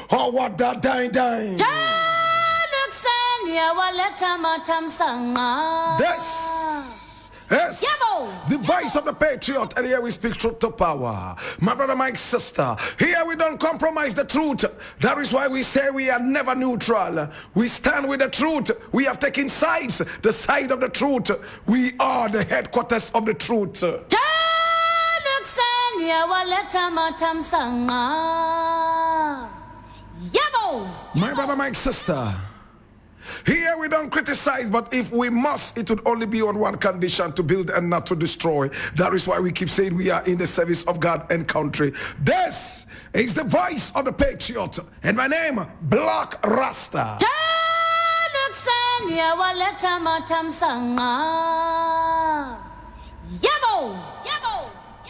Oh, what that dying. Yes, the voice of the patriot, and here we speak truth to power. My brother, my sister, here we don't compromise the truth. That is why we say we are never neutral. We stand with the truth. We have taken sides, the side of the truth. We are the headquarters of the truth. My brother, my sister, here we don't criticize, but if we must, it would only be on one condition: to build and not to destroy. That is why we keep saying we are in the service of God and country. This is the voice of the patriot, and my name, Black Rasta.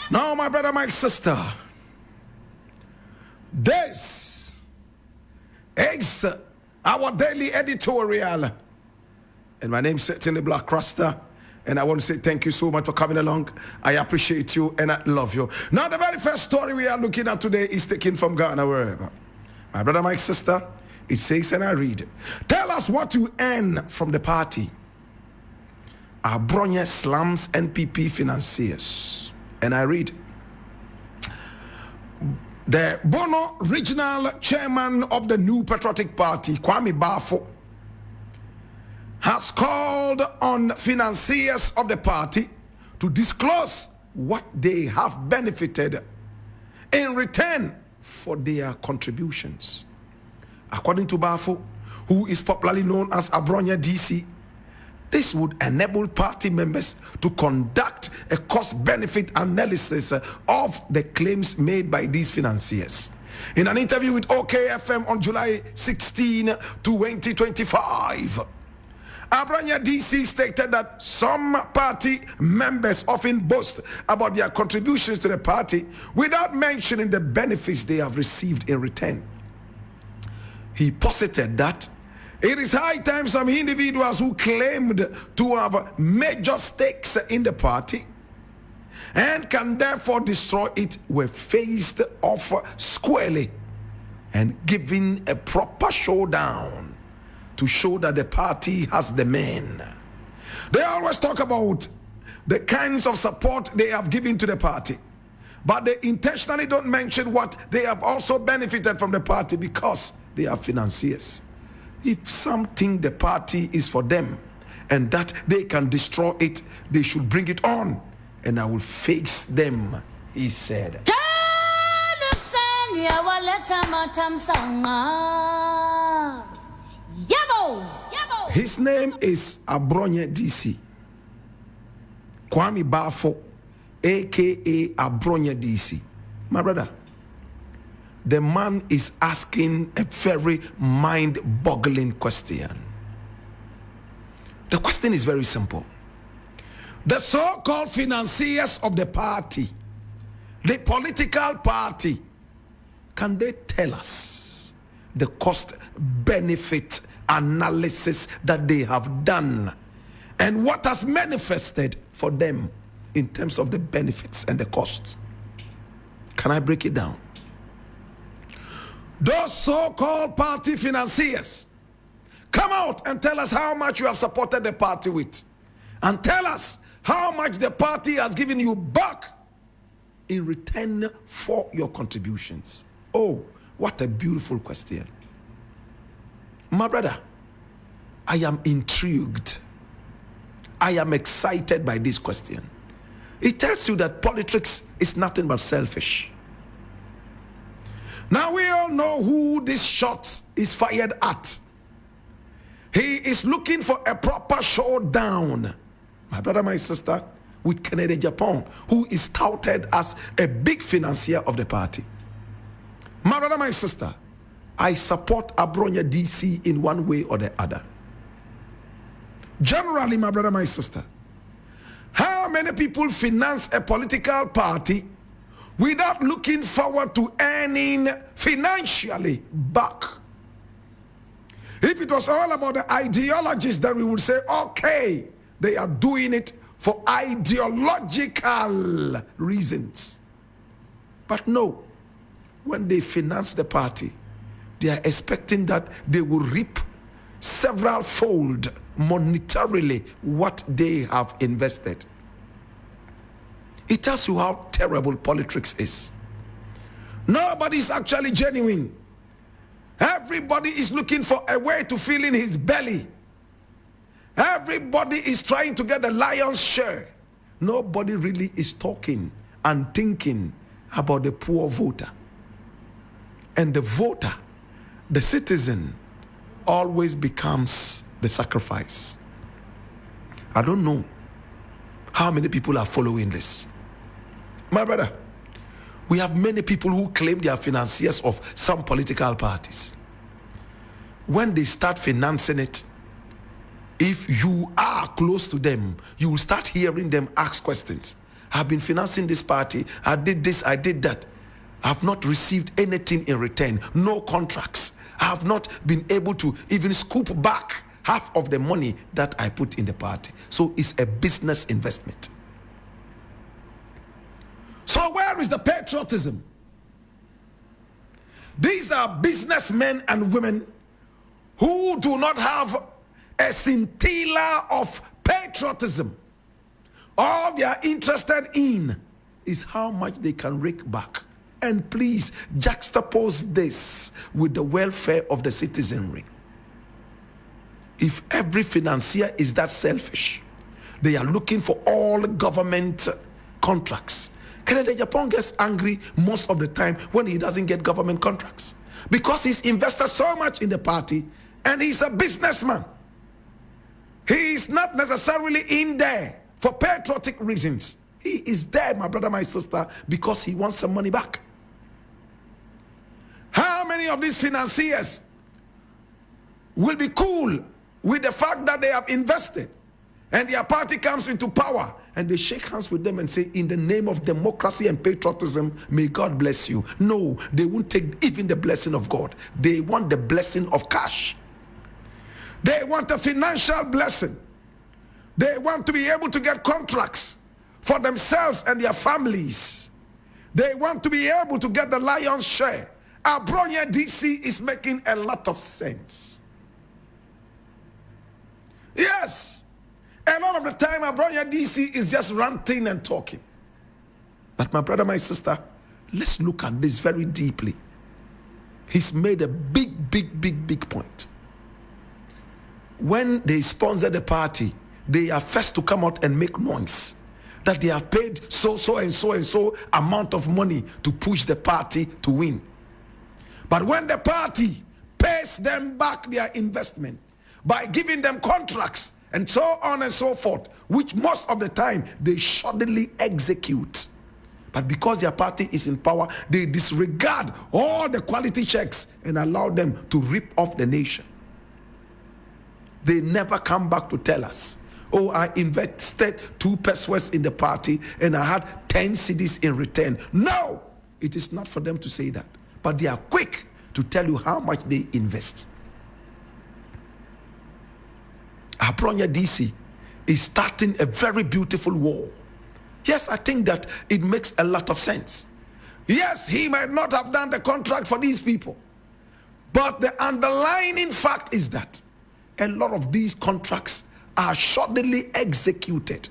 Now, my brother, my sister, this is our daily editorial, and my name is certainly Black Rasta, and I want to say thank you so much for coming along. I appreciate you and I love you. Now, the very first story we are looking at today is taken from Ghana, wherever. My brother, my sister, it says, and I read, tell us what you earn from the party. Abronye slams NPP financiers. And I read, the Bono regional chairman of the New Patriotic Party, Kwame Bafo, has called on financiers of the party to disclose what they have benefited in return for their contributions. According to Bafo, who is popularly known as Abronye DC, this would enable party members to conduct a cost-benefit analysis of the claims made by these financiers. In an interview with OKFM on July 16, 2025, Abronye DC stated that some party members often boast about their contributions to the party without mentioning the benefits they have received in return. He posited that it is high time some individuals who claimed to have major stakes in the party and can therefore destroy it were faced off squarely and given a proper showdown to show that the party has the men. They always talk about the kinds of support they have given to the party, but they intentionally don't mention what they have also benefited from the party because they are financiers. If something the party is for them and that they can destroy it, they should bring it on, and I will face them, he said. His name is Abronye DC, Kwame Bafo, aka Abronye DC. My brother, the man is asking a very mind-boggling question. The question is very simple. The so-called financiers of the party, the political party, can they tell us the cost-benefit analysis that they have done and what has manifested for them in terms of the benefits and the costs? Can I break it down? Those so-called party financiers, come out and tell us how much you have supported the party with, and tell us how much the party has given you back in return for your contributions. Oh, what a beautiful question. My brother, I am intrigued. I am excited by this question. It tells you that politics is nothing but selfish. Now we all know who this shot is fired at. He is looking for a proper showdown, my brother, my sister, with Kennedy Japan, who is touted as a big financier of the party. My brother, my sister, I support Abronye DC in one way or the other. Generally, my brother, my sister, how many people finance a political party without looking forward to earning financially back? If it was all about the ideologies, then we would say, okay, they are doing it for ideological reasons. But no, when they finance the party, they are expecting that they will reap several fold monetarily what they have invested. It tells you how terrible politics is. Nobody is actually genuine. Everybody is looking for a way to fill in his belly. Everybody is trying to get the lion's share. Nobody really is talking and thinking about the poor voter. And the voter, the citizen, always becomes the sacrifice. I don't know how many people are following this. My brother, we have many people who claim they are financiers of some political parties. When they start financing it, if you are close to them, you will start hearing them ask questions. I've been financing this party. I did this, I did that. I've not received anything in return. No contracts. I have not been able to even scoop back half of the money that I put in the party. So it's a business investment. So where is the patriotism? These are businessmen and women who do not have a scintilla of patriotism. All they are interested in is how much they can rake back. And please juxtapose this with the welfare of the citizenry. If every financier is that selfish, they are looking for all government contracts. Canada Japan gets angry most of the time when he doesn't get government contracts because he's invested so much in the party and he's a businessman. He is not necessarily in there for patriotic reasons. He is there, my brother, my sister, because he wants some money back. How many of these financiers will be cool with the fact that they have invested and their party comes into power and they shake hands with them and say, in the name of democracy and patriotism, may God bless you? No, they won't take even the blessing of God. They want the blessing of cash. They want a financial blessing. They want to be able to get contracts for themselves and their families. They want to be able to get the lion's share. Abronye DC is making a lot of sense. Yes, a lot of the time Abronye DC is just ranting and talking. But my brother, my sister, let's look at this very deeply. He's made a big point. When they sponsor the party, they are first to come out and make noise that they have paid so and so amount of money to push the party to win. But when the party pays them back their investment by giving them contracts and so on and so forth, which most of the time they shoddily execute. But because their party is in power, they disregard all the quality checks and allow them to rip off the nation. They never come back to tell us, oh, I invested 2 pesos in the party and I had 10 cedis in return. No, it is not for them to say that. But they are quick to tell you how much they invest. Abronye DC is starting a very beautiful war. Yes, I think that it makes a lot of sense. Yes, he might not have done the contract for these people. But the underlying fact is that a lot of these contracts are shoddily executed.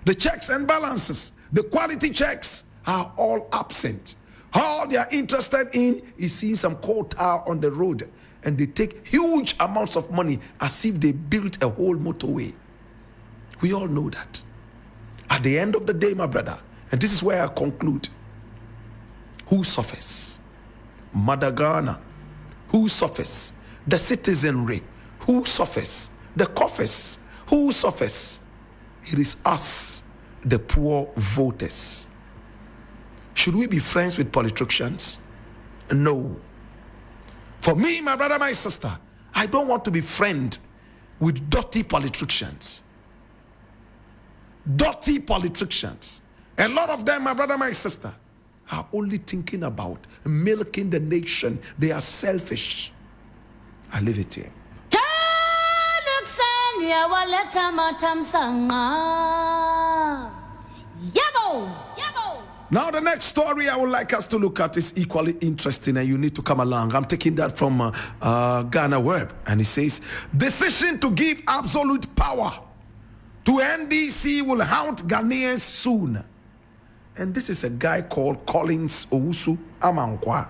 The checks and balances, the quality checks are all absent. All they are interested in is seeing some coal tar on the road, and they take huge amounts of money as if they built a whole motorway. We all know that. At the end of the day, my brother, and this is where I conclude, who suffers? Mother Ghana. Who suffers? The citizenry. Who suffers? The coffers. Who suffers? It is us, the poor voters. Should we be friends with politicians? No. For me, my brother, my sister, I don't want to be friend with dirty politicians. Dirty politicians. A lot of them, my brother, my sister, are only thinking about milking the nation. They are selfish. I leave it here. Now, the next story I would like us to look at is equally interesting, and you need to come along. I'm taking that from Ghana Web, and it says, decision to give absolute power to NDC will haunt Ghanaians soon. And this is a guy called Owusu Amankwah.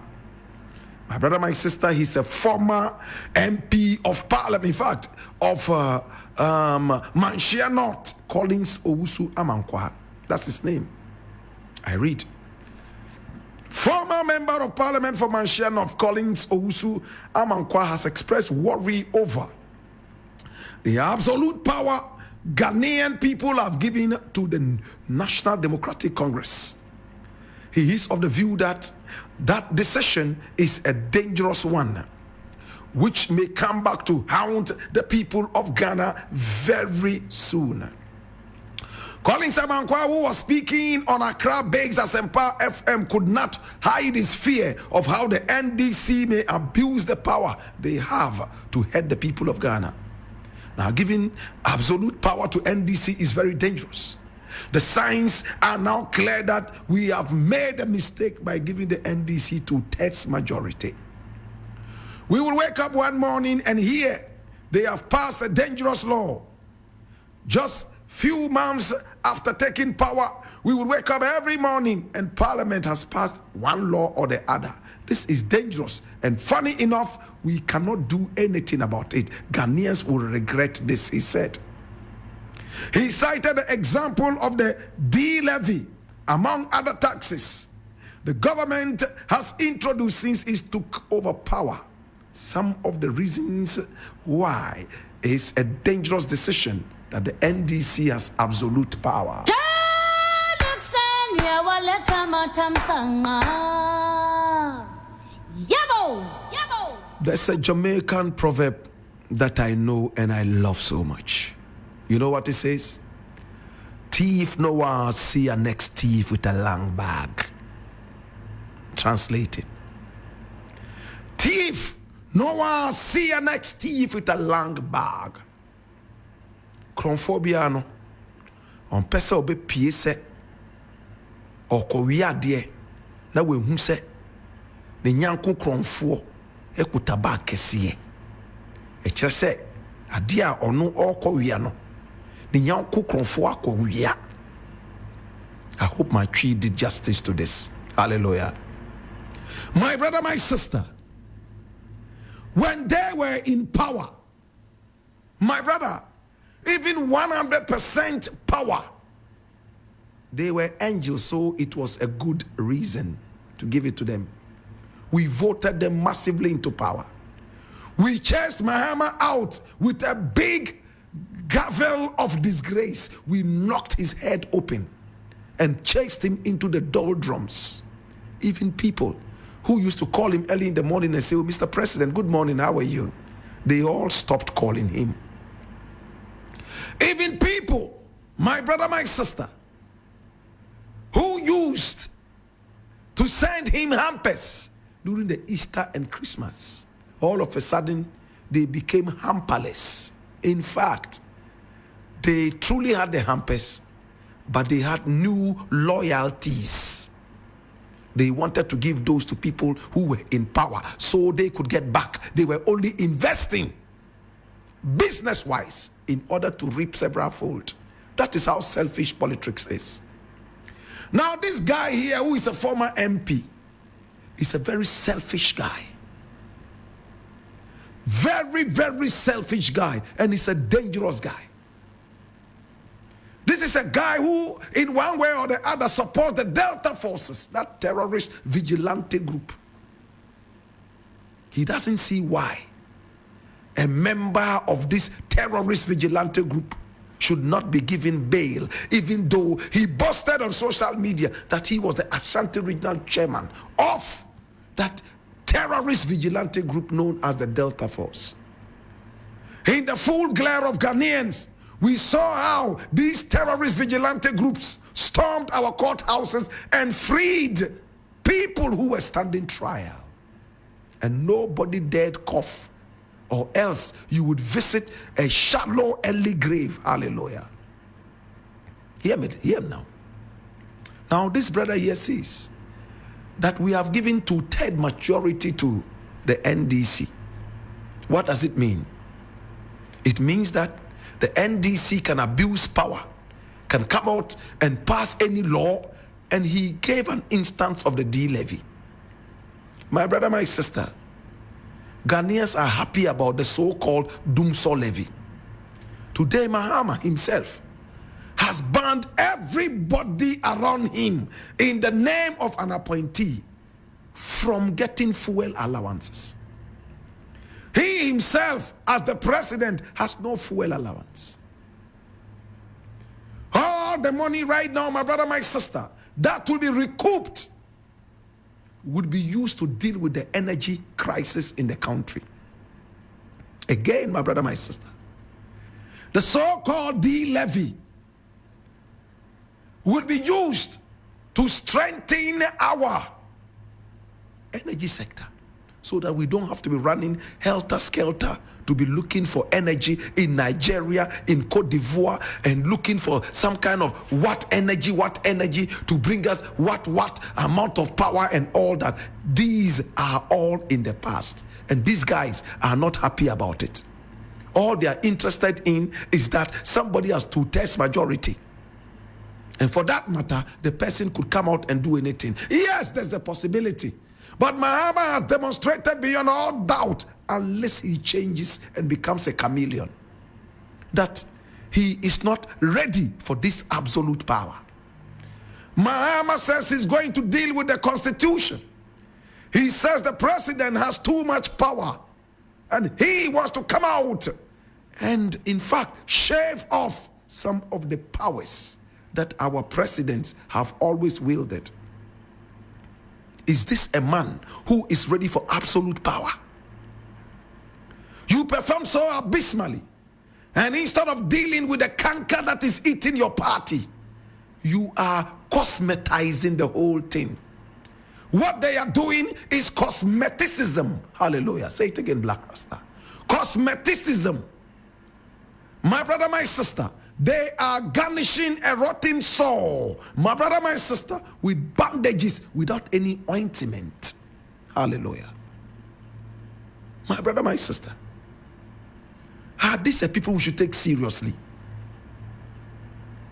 My brother, my sister, he's a former MP of Parliament, in fact, of Financier North, Owusu Amankwah. That's his name. I read. Former member of Parliament for Financier North, Owusu Amankwah, has expressed worry over the absolute power Ghanaian people have given to the National Democratic Congress. He is of the view that that decision is a dangerous one, which may come back to haunt the people of Ghana very soon. Amankwah, who was speaking on Accra Bakes as Empower FM, could not hide his fear of how the NDC may abuse the power they have to head the people of Ghana. Now, giving absolute power to NDC is very dangerous. The signs are now clear that we have made a mistake by giving the NDC 2/3 majority. We will wake up one morning and hear they have passed a dangerous law. Just few months after taking power, we will wake up every morning and Parliament has passed one law or the other. This is dangerous, and funny enough, we cannot do anything about it. Ghanaians will regret this, he said. He cited the example of the D-levy, among other taxes the government has introduced since it took over power. Some of the reasons why is a dangerous decision that the NDC has absolute power. There's a Jamaican proverb that I know and I love so much. You know what it says? Thief no one see a next thief with a long bag. Translated. Thief no one see a next thief with a long bag. Kronphobia no. On pesa obe pie se. Oko wiade na we hu se. Ne nyanko kronfo ekuta ba kesiye. E kire se ade a ono oko wia no. Ne nyanko kronfo akọ wia. I hope my tree did justice to this. Hallelujah. My brother, my sister, when they were in power, my brother, even 100% power, they were angels, so it was a good reason to give it to them. We voted them massively into power. We chased Mahama out with a big gavel of disgrace. We knocked his head open and chased him into the doldrums. Even people who used to call him early in the morning and say, "Oh, Mr. President, good morning, how are you?" They all stopped calling him. Even people, my brother, my sister, who used to send him hampers during the Easter and Christmas, all of a sudden, they became hamperless. In fact, they truly had the hampers, but they had new loyalties. They wanted to give those to people who were in power so they could get back. They were only investing business-wise in order to reap several fold. That is how selfish politics is. Now, this guy here, who is a former MP, is a very selfish guy. Very, very selfish guy. And he's a dangerous guy. This is a guy who, in one way or the other, supports the Delta Forces, that terrorist vigilante group. He doesn't see why a member of this terrorist vigilante group should not be given bail, even though he boasted on social media that he was the Ashanti Regional Chairman of that terrorist vigilante group known as the Delta Force. In the full glare of Ghanaians, we saw how these terrorist vigilante groups stormed our courthouses and freed people who were standing trial. And nobody dared cough, or else you would visit a shallow, early grave. Hallelujah. Hear me now. Now this brother here says that we have given 2/3 majority to the NDC. What does it mean? It means that the NDC can abuse power, can come out and pass any law, and he gave an instance of the D levy. My brother, my sister, Ghanaians are happy about the so-called Dumso levy. Today, Mahama himself has banned everybody around him in the name of an appointee from getting fuel allowances. He himself, as the president, has no fuel allowance. All the money right now, my brother, my sister, that will be recouped would be used to deal with the energy crisis in the country. Again, my brother, my sister, the so-called D levy will be used to strengthen our energy sector so that we don't have to be running helter-skelter to be looking for energy in Nigeria, in Cote d'Ivoire, and looking for some kind of what energy to bring us what amount of power and all that. These are all in the past, and these guys are not happy about it. All they are interested in is that somebody has 2/3 majority, and for that matter, the person could come out and do anything. Yes, there's the possibility, but Mahama has demonstrated beyond all doubt, unless he changes and becomes a chameleon, that he is not ready for this absolute power. Mahama says he's going to deal with the constitution. He says the president has too much power, and he wants to come out and, in fact, shave off some of the powers that our presidents have always wielded. Is this a man who is ready for absolute power? You perform so abysmally, and instead of dealing with the canker that is eating your party, you are cosmetizing the whole thing. What they are doing is cosmeticism. Hallelujah. Say it again, Black Rasta. Cosmeticism. My brother, my sister, they are garnishing a rotten sore, my brother, my sister, with bandages without any ointment. Hallelujah. My brother, my sister, these are people we should take seriously.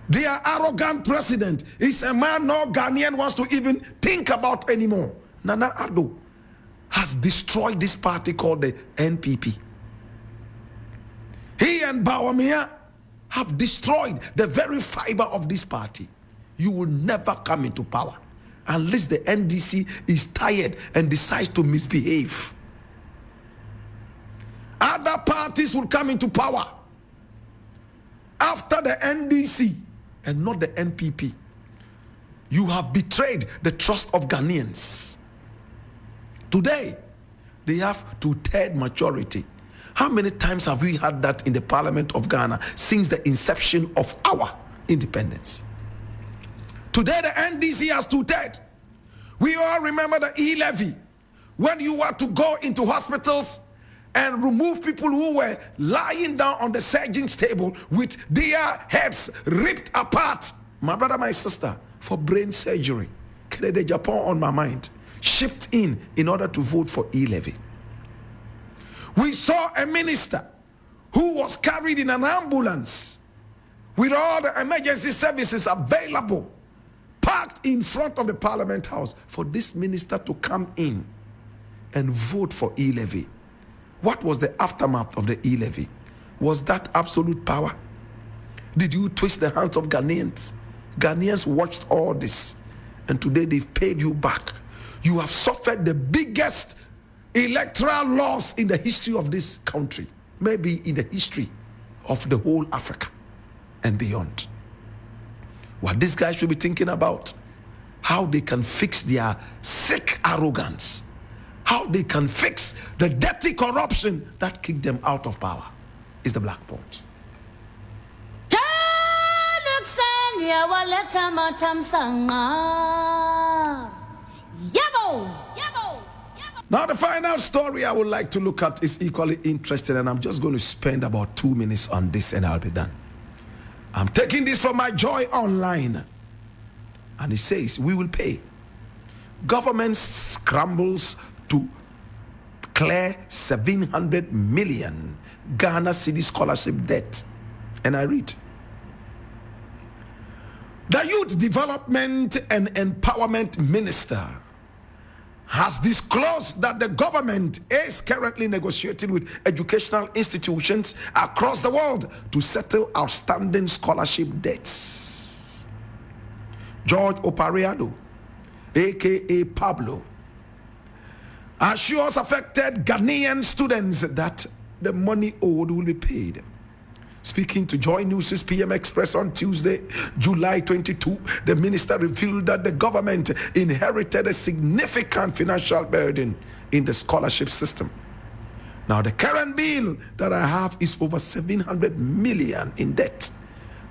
Their arrogant president is a man no Ghanaian wants to even think about anymore. Nana Addo has destroyed this party called the NPP. He and Bawumia have destroyed the very fiber of this party. You will never come into power unless the NDC is tired and decides to misbehave. Other parties will come into power after the NDC and not the NPP. You have betrayed the trust of Ghanaians. Today, they have 2/3 majority. How many times have we had that in the Parliament of Ghana since the inception of our independence? Today, the NDC has 2/3. We all remember the e-levy, when you were to go into hospitals and remove people who were lying down on the surgeon's table with their heads ripped apart. My brother, my sister, for brain surgery. Canada, Japan on my mind. Shipped in order to vote for e-levy. We saw a minister who was carried in an ambulance with all the emergency services available, parked in front of the Parliament House, for this minister to come in and vote for e-levy. What was the aftermath of the e-levy? Was that absolute power? Did you twist the hands of Ghanaians? Ghanaians watched all this, and today they've paid you back. You have suffered the biggest electoral loss in the history of this country, maybe in the history of the whole Africa and beyond. What these guys should be thinking about, how they can fix their sick arrogance, how they can fix the dirty corruption that kicked them out of power, is the black pot. Now the final story I would like to look at is equally interesting, and I'm just going to spend about 2 minutes on this and I'll be done. I'm taking this from my Joy Online. And he says, we will pay. Government scrambles to clear 700 million Ghana city scholarship debt. And I read, the Youth Development and Empowerment Minister has disclosed that the government is currently negotiating with educational institutions across the world to settle outstanding scholarship debts. George Opareado, aka Pablo, assures affected Ghanaian students that the money owed will be paid. Speaking to Joy News' PM Express on Tuesday, July 22, the minister revealed that the government inherited a significant financial burden in the scholarship system. Now, the current bill that I have is over 700 million in debt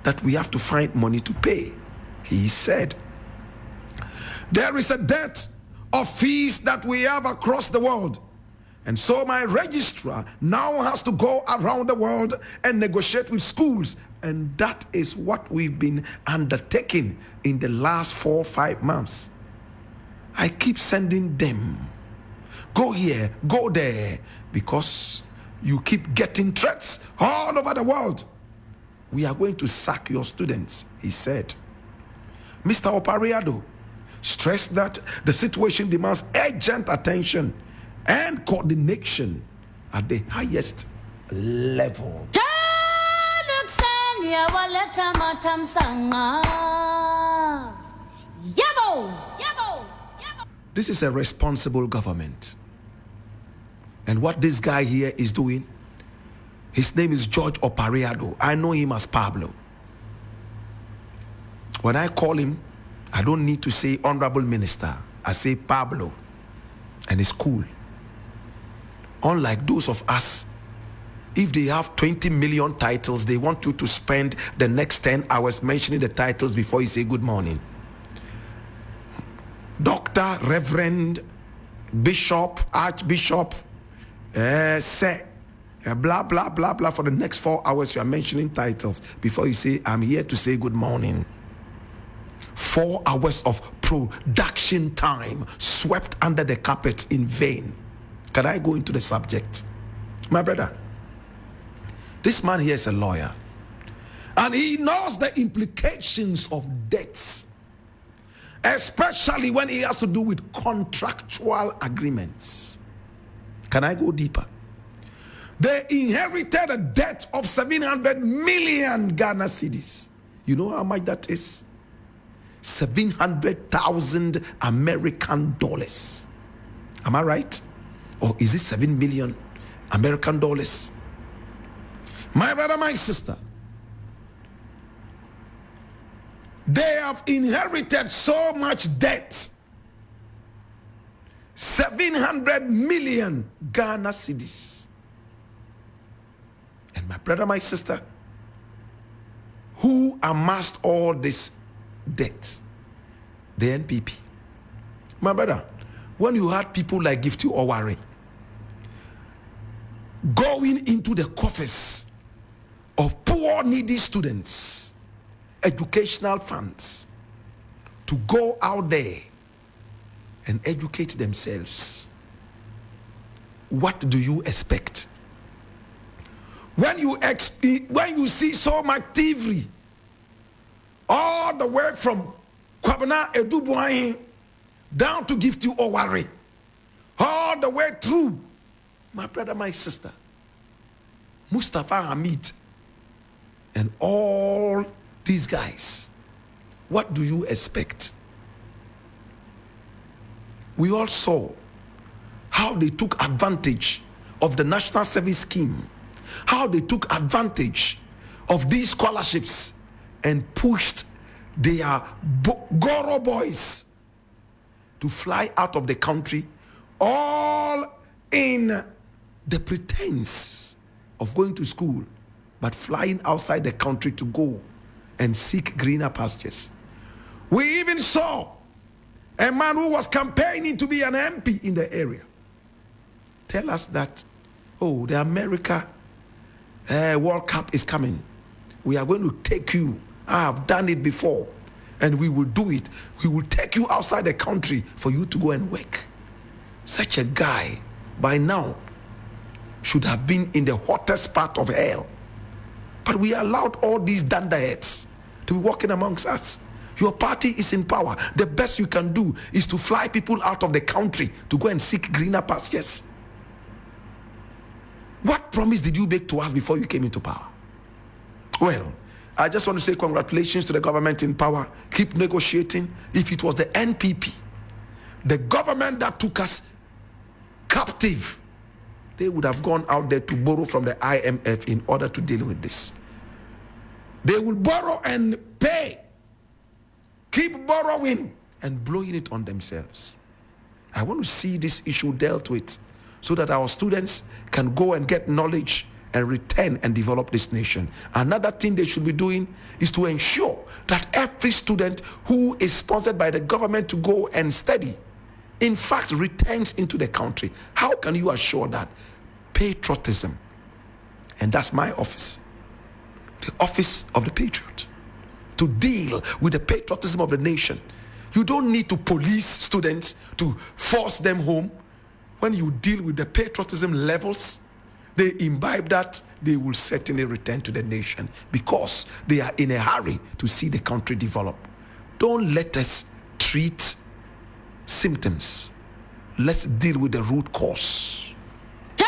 that we have to find money to pay. He said, there is a debt of fees that we have across the world. And so my registrar now has to go around the world and negotiate with schools. And that is what we've been undertaking in the last 4 or 5 months. I keep sending them, go here, go there, because you keep getting threats all over the world. We are going to sack your students, he said. Mr. Opareado stressed that the situation demands urgent attention and coordination at the highest level. This is a responsible government. And what this guy here is doing, his name is George Opareado. I know him as Pablo. When I call him, I don't need to say Honorable Minister. I say Pablo. And it's cool. Unlike those of us, if they have 20 million titles, they want you to spend the next 10 hours mentioning the titles before you say good morning. Doctor, Reverend, Bishop, Archbishop, say, blah, blah, blah, blah. For the next 4 hours, you are mentioning titles before you say, I'm here to say good morning. 4 hours of production time swept under the carpet in vain. Can I go into the subject? My brother, this man here is a lawyer, and he knows the implications of debts, especially when it has to do with contractual agreements. Can I go deeper? They inherited a debt of 700 million Ghana cedis. You know how much that is? 700,000 American dollars. Am I right? Or is it 7 million American dollars? My brother, my sister, they have inherited so much debt. 700 million Ghana cedis. And my brother, my sister, who amassed all this debt? The NPP. My brother, when you had people like Gifty Oware going into the coffers of poor, needy students, educational funds, to go out there and educate themselves, what do you expect? When you see so much thievery, all the way from Kwabena Edubuahin down to Gifty Oware, all the way through, my brother, my sister, Mustafa Hamid, and all these guys, what do you expect? We all saw how they took advantage of the National Service Scheme, how they took advantage of these scholarships and pushed their Goro boys to fly out of the country, all in the pretense of going to school, but flying outside the country to go and seek greener pastures. We even saw a man who was campaigning to be an MP in the area tell us that, oh, the America World Cup is coming. We are going to take you. I have done it before. and we will do it. We will take you outside the country for you to go and work. Such a guy, by now, should have been in the hottest part of hell. But we allowed all these dunderheads to be walking amongst us. Your party is in power. The best you can do is to fly people out of the country to go and seek greener pastures. What promise did you make to us before you came into power? Well, I just want to say congratulations to the government in power. Keep negotiating. If it was the NPP, the government that took us captive, they would have gone out there to borrow from the IMF in order to deal with this. They will borrow and pay. Keep borrowing and blowing it on themselves. I want to see this issue dealt with so that our students can go and get knowledge and return and develop this nation. Another thing they should be doing is to ensure that every student who is sponsored by the government to go and study, in fact, returns into the country. How can you assure that? Patriotism. And that's my office. The office of the patriot. To deal with the patriotism of the nation. You don't need to police students to force them home. When you deal with the patriotism levels, they imbibe that, they will certainly return to the nation because they are in a hurry to see the country develop. Don't let us treat symptoms. Let's deal with the root cause. Yeah,